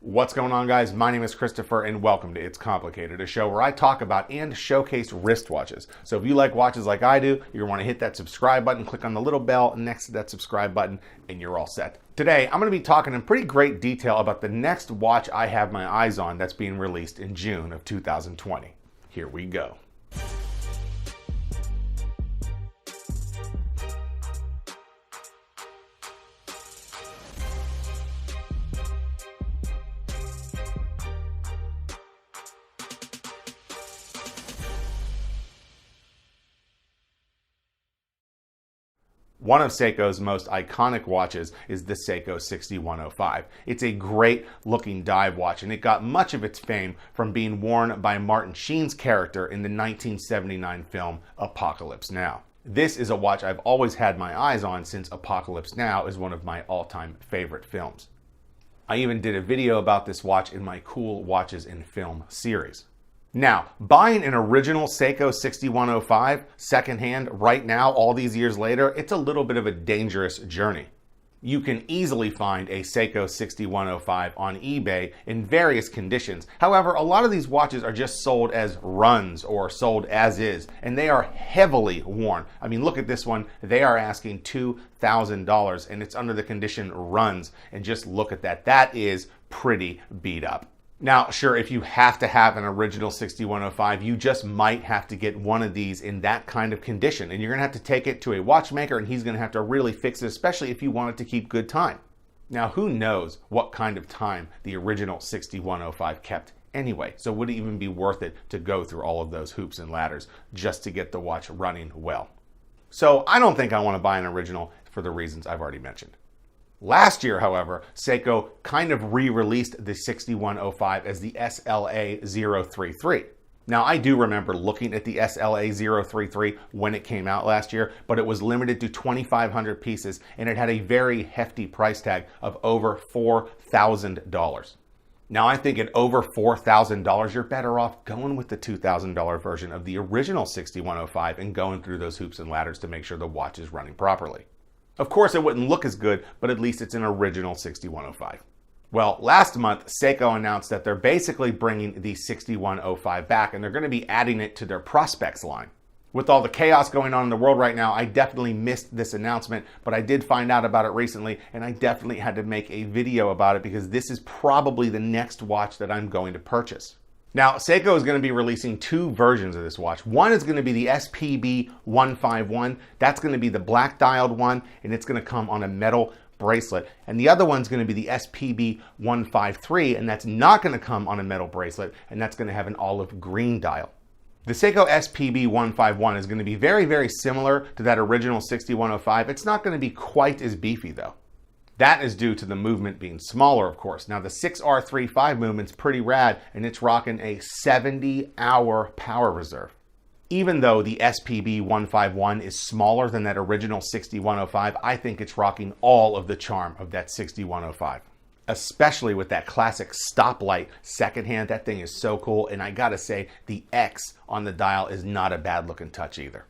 What's going on, guys? My name is Christopher and welcome to It's Complicated, a show where I talk about and showcase wristwatches. So if you like watches like I do, you're going to want to hit that subscribe button, click on the little bell next to that subscribe button, and you're all set. Today, I'm going to be talking in pretty great detail about the next watch I have my eyes on that's being released in June of 2020. Here we go. One of Seiko's most iconic watches is the Seiko 6105. It's a great looking dive watch, and it got much of its fame from being worn by Martin Sheen's character in the 1979 film Apocalypse Now. This is a watch I've always had my eyes on since Apocalypse Now is one of my all-time favorite films. I even did a video about this watch in my Cool Watches in Film series. Now, buying an original Seiko 6105 secondhand right now, all these years later, it's a little bit of a dangerous journey. You can easily find a Seiko 6105 on eBay in various conditions. However, a lot of these watches are just sold as runs or sold as is, and they are heavily worn. I mean, look at this one. They are asking $2,000 and it's under the condition runs. And just look at that. That is pretty beat up. Now, sure, if you have to have an original 6105, you just might have to get one of these in that kind of condition. And you're going to have to take it to a watchmaker and he's going to have to really fix it, especially if you want it to keep good time. Now, who knows what kind of time the original 6105 kept anyway? So would it even be worth it to go through all of those hoops and ladders just to get the watch running well? So I don't think I want to buy an original for the reasons I've already mentioned. Last year, however, Seiko kind of re-released the 6105 as the SLA033. Now, I do remember looking at the SLA033 when it came out last year, but it was limited to 2,500 pieces and it had a very hefty price tag of over $4,000. Now, I think at over $4,000, you're better off going with the $2,000 version of the original 6105 and going through those hoops and ladders to make sure the watch is running properly. Of course, it wouldn't look as good, but at least it's an original 6105. Well, last month, Seiko announced that they're basically bringing the 6105 back, and they're going to be adding it to their Prospects line. With all the chaos going on in the world right now, I definitely missed this announcement, but I did find out about it recently, and I definitely had to make a video about it because this is probably the next watch that I'm going to purchase. Now, Seiko is going to be releasing two versions of this watch. One is going to be the SPB151. That's going to be the black dialed one, and it's going to come on a metal bracelet. And the other one's going to be the SPB153, and that's not going to come on a metal bracelet, and that's going to have an olive green dial. The Seiko SPB151 is going to be very, very similar to that original 6105. It's not going to be quite as beefy, though. That is due to the movement being smaller, of course. Now, the 6R35 movement's pretty rad, and it's rocking a 70-hour power reserve. Even though the SPB151 is smaller than that original 6105, I think it's rocking all of the charm of that 6105. Especially with that classic stoplight secondhand. That thing is so cool, and I gotta say, the X on the dial is not a bad looking touch either.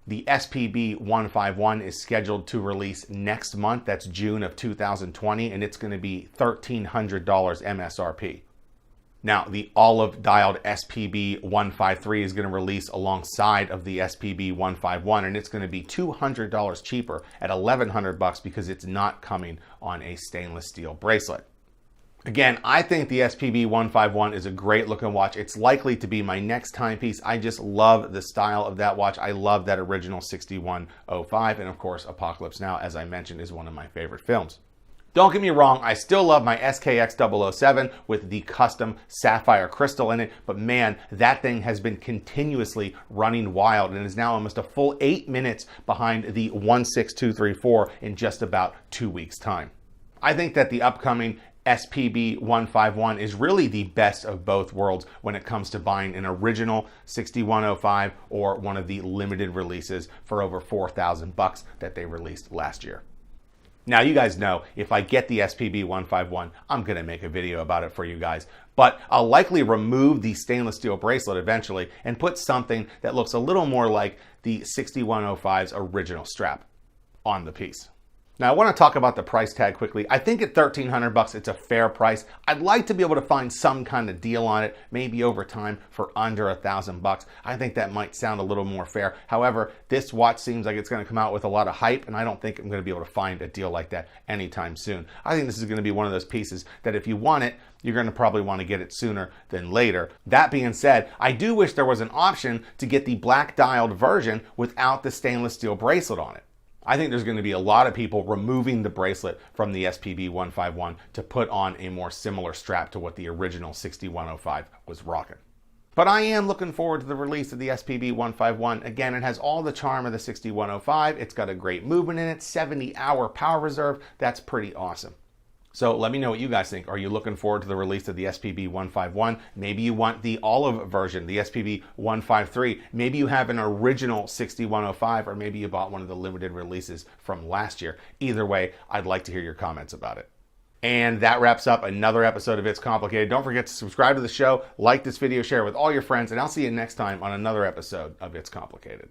The SPB151 is scheduled to release next month. That's June of 2020, and it's going to be $1,300 MSRP. Now, the olive-dialed SPB153 is going to release alongside of the SPB151, and it's going to be $200 cheaper at $1,100 because it's not coming on a stainless steel bracelet. Again, I think the SPB151 is a great looking watch. It's likely to be my next timepiece. I just love the style of that watch. I love that original 6105. And of course, Apocalypse Now, as I mentioned, is one of my favorite films. Don't get me wrong, I still love my SKX007 with the custom sapphire crystal in it, but man, that thing has been continuously running wild and is now almost a full 8 minutes behind the 16234 in just about 2 weeks' time. I think that the upcoming SPB151 is really the best of both worlds when it comes to buying an original 6105 or one of the limited releases for over $4,000 that they released last year. Now, you guys know if I get the SPB151, I'm going to make a video about it for you guys, but I'll likely remove the stainless steel bracelet eventually and put something that looks a little more like the 6105's original strap on the piece. Now I want to talk about the price tag quickly. I think at $1,300 it's a fair price. I'd like to be able to find some kind of deal on it, maybe over time for under $1,000. I think that might sound a little more fair. However, this watch seems like it's going to come out with a lot of hype, and I don't think I'm going to be able to find a deal like that anytime soon. I think this is going to be one of those pieces that if you want it, you're going to probably want to get it sooner than later. That being said, I do wish there was an option to get the black dialed version without the stainless steel bracelet on it. I think there's going to be a lot of people removing the bracelet from the SPB151 to put on a more similar strap to what the original 6105 was rocking. But I am looking forward to the release of the SPB151. Again, it has all the charm of the 6105. It's got a great movement in it, 70-hour power reserve. That's pretty awesome. So let me know what you guys think. Are you looking forward to the release of the SPB151? Maybe you want the olive version, the SPB153. Maybe you have an original 6105, or maybe you bought one of the limited releases from last year. Either way, I'd like to hear your comments about it. And that wraps up another episode of It's Complicated. Don't forget to subscribe to the show, like this video, share it with all your friends, and I'll see you next time on another episode of It's Complicated.